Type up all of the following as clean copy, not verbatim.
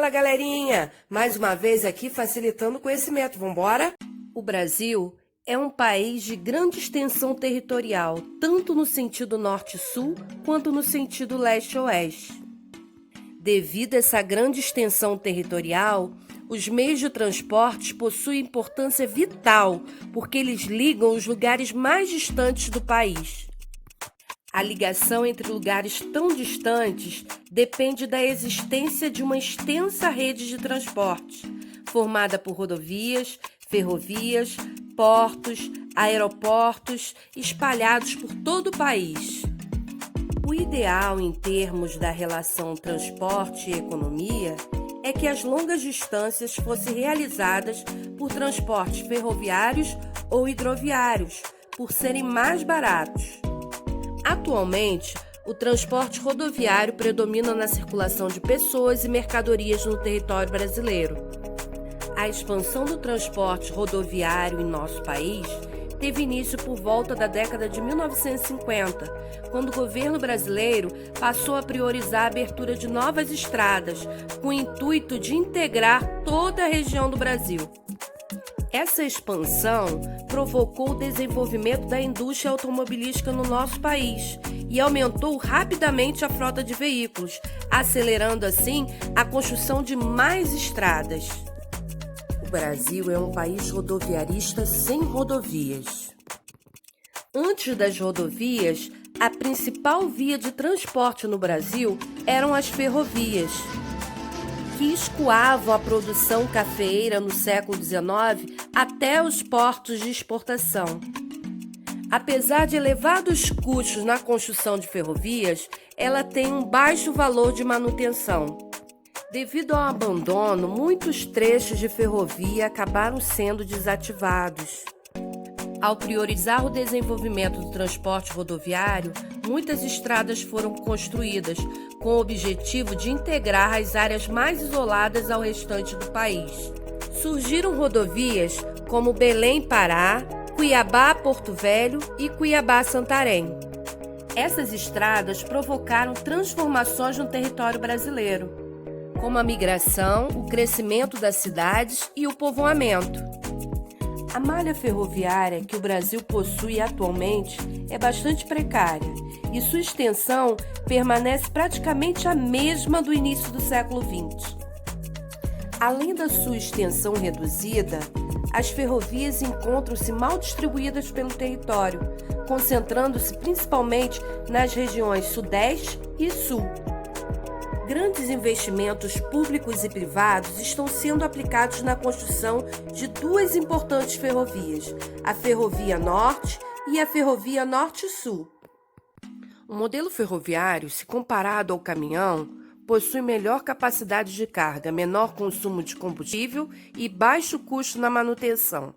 Fala, galerinha! Mais uma vez aqui facilitando o conhecimento. Vambora? O Brasil é um país de grande extensão territorial, tanto no sentido norte-sul quanto no sentido leste-oeste. Devido a essa grande extensão territorial, os meios de transporte possuem importância vital, porque eles ligam os lugares mais distantes do país. A ligação entre lugares tão distantes depende da existência de uma extensa rede de transporte, formada por rodovias, ferrovias, portos, aeroportos espalhados por todo o país. O ideal em termos da relação transporte e economia é que as longas distâncias fossem realizadas por transportes ferroviários ou hidroviários, por serem mais baratos. Atualmente, o transporte rodoviário predomina na circulação de pessoas e mercadorias no território brasileiro. A expansão do transporte rodoviário em nosso país teve início por volta da década de 1950, quando o governo brasileiro passou a priorizar a abertura de novas estradas, com o intuito de integrar toda a região do Brasil. Essa expansão provocou o desenvolvimento da indústria automobilística no nosso país e aumentou rapidamente a frota de veículos, acelerando assim a construção de mais estradas. O Brasil é um país rodoviarista sem rodovias. Antes das rodovias, a principal via de transporte no Brasil eram as ferrovias, que escoavam a produção cafeeira no século XIX até os portos de exportação. Apesar de elevados custos na construção de ferrovias, ela tem um baixo valor de manutenção. Devido ao abandono, muitos trechos de ferrovia acabaram sendo desativados. Ao priorizar o desenvolvimento do transporte rodoviário, muitas estradas foram construídas com o objetivo de integrar as áreas mais isoladas ao restante do país. Surgiram rodovias como Belém-Pará, Cuiabá-Porto Velho e Cuiabá-Santarém. Essas estradas provocaram transformações no território brasileiro, como a migração, o crescimento das cidades e o povoamento. A malha ferroviária que o Brasil possui atualmente é bastante precária e sua extensão permanece praticamente a mesma do início do século XX. Além da sua extensão reduzida, as ferrovias encontram-se mal distribuídas pelo território, concentrando-se principalmente nas regiões Sudeste e Sul. Grandes investimentos públicos e privados estão sendo aplicados na construção de duas importantes ferrovias, a Ferrovia Norte e a Ferrovia Norte-Sul. O modelo ferroviário, se comparado ao caminhão, possui melhor capacidade de carga, menor consumo de combustível e baixo custo na manutenção.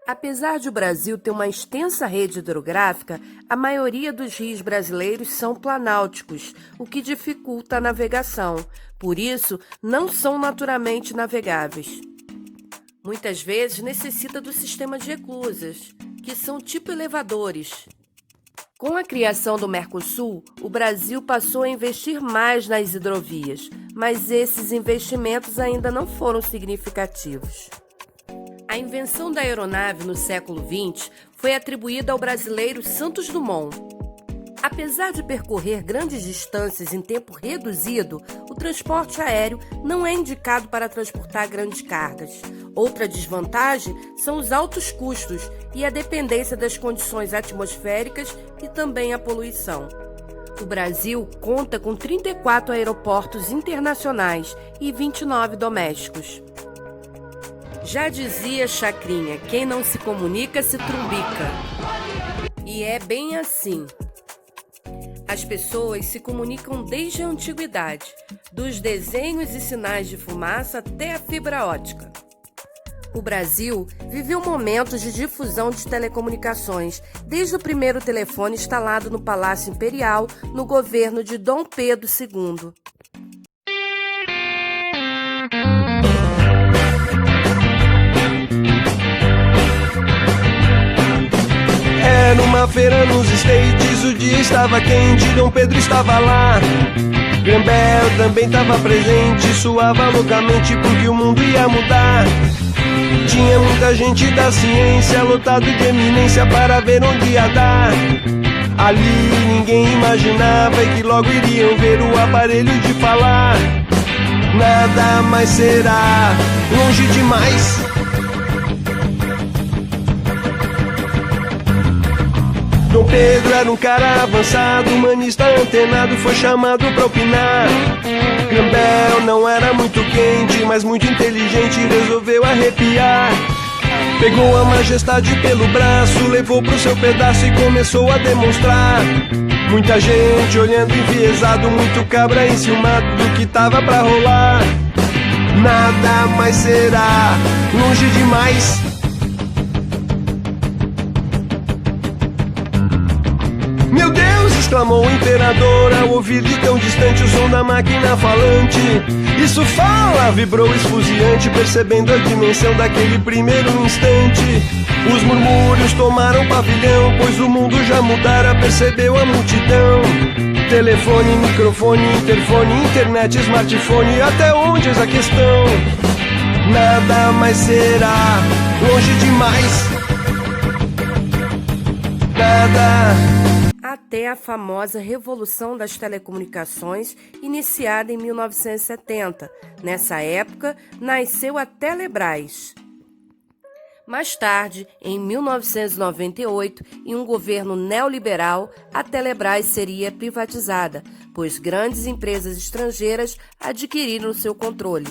Apesar de o Brasil ter uma extensa rede hidrográfica, a maioria dos rios brasileiros são planálticos, o que dificulta a navegação. Por isso, não são naturalmente navegáveis. Muitas vezes necessita do sistema de eclusas, que são tipo elevadores. Com a criação do Mercosul, o Brasil passou a investir mais nas hidrovias, mas esses investimentos ainda não foram significativos. A invenção da aeronave no século XX foi atribuída ao brasileiro Santos Dumont. Apesar de percorrer grandes distâncias em tempo reduzido, o transporte aéreo não é indicado para transportar grandes cargas. Outra desvantagem são os altos custos e a dependência das condições atmosféricas e também a poluição. O Brasil conta com 34 aeroportos internacionais e 29 domésticos. Já dizia Chacrinha, quem não se comunica se trumbica. E é bem assim. As pessoas se comunicam desde a antiguidade, dos desenhos e sinais de fumaça até a fibra ótica. O Brasil viveu momentos de difusão de telecomunicações, desde o primeiro telefone instalado no Palácio Imperial no governo de Dom Pedro II. Numa feira nos States, o dia estava quente, Dom Pedro estava lá. Graham Bell também estava presente, suava loucamente porque o mundo ia mudar. Tinha muita gente da ciência, lotado de eminência para ver onde ia dar. Ali ninguém imaginava que logo iriam ver o aparelho de falar. Nada mais será longe demais. Dom Pedro era um cara avançado, humanista antenado, foi chamado pra opinar. Graham Bell não era muito quente, mas muito inteligente, resolveu arrepiar. Pegou a majestade pelo braço, levou pro seu pedaço e começou a demonstrar. Muita gente olhando enviesado, muito cabra enciumado do que tava pra rolar. Nada mais será longe demais. Meu Deus! Exclamou o imperador ao ouvir de tão distante o som da máquina falante. Isso fala! Vibrou esfuziante, percebendo a dimensão daquele primeiro instante. Os murmúrios tomaram pavilhão, pois o mundo já mudara, percebeu a multidão. Telefone, microfone, interfone, internet, smartphone, até onde é a questão? Nada mais será longe demais. Nada. Até a famosa Revolução das Telecomunicações, iniciada em 1970. Nessa época, nasceu a Telebrás. Mais tarde, em 1998, em um governo neoliberal, a Telebrás seria privatizada, pois grandes empresas estrangeiras adquiriram seu controle.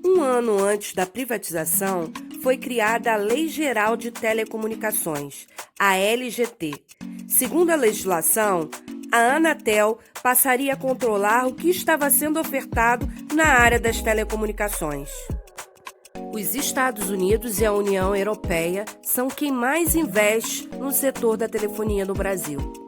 Um ano antes da privatização, foi criada a Lei Geral de Telecomunicações, a LGT. Segundo a legislação, a Anatel passaria a controlar o que estava sendo ofertado na área das telecomunicações. Os Estados Unidos e a União Europeia são quem mais investe no setor da telefonia no Brasil.